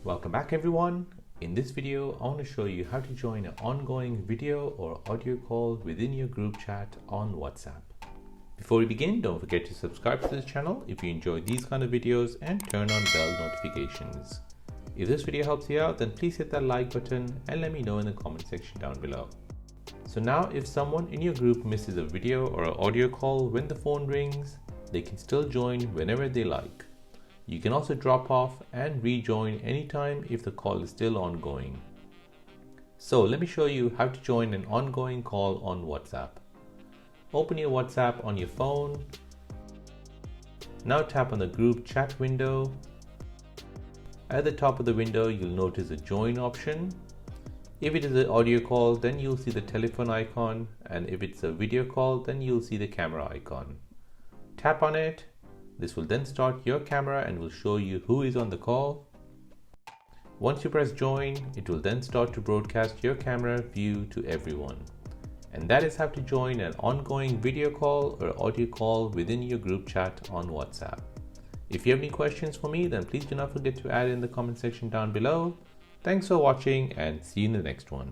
Welcome back everyone. In this video, I want to show you how to join an ongoing video or audio call within your group chat on WhatsApp. Before we begin, don't forget to subscribe to this channel if you enjoy these kind of videos and turn on bell notifications. If this video helps you out, then please hit that like button and let me know in the comment section down below. So now if someone in your group misses a video or an audio call when the phone rings, they can still join whenever they like. You can also drop off and rejoin anytime if the call is still ongoing. So let me show you how to join an ongoing call on WhatsApp. Open your WhatsApp on your phone. Now tap on the group chat window. At the top of the window, you'll notice a join option. If it is an audio call, then you'll see the telephone icon, and if it's a video call, then you'll see the camera icon. Tap on it. This will then start your camera and will show you who is on the call. Once you press join, it will then start to broadcast your camera view to everyone. And that is how to join an ongoing video call or audio call within your group chat on WhatsApp. If you have any questions for me, then please do not forget to add in the comment section down below. Thanks for watching and see you in the next one.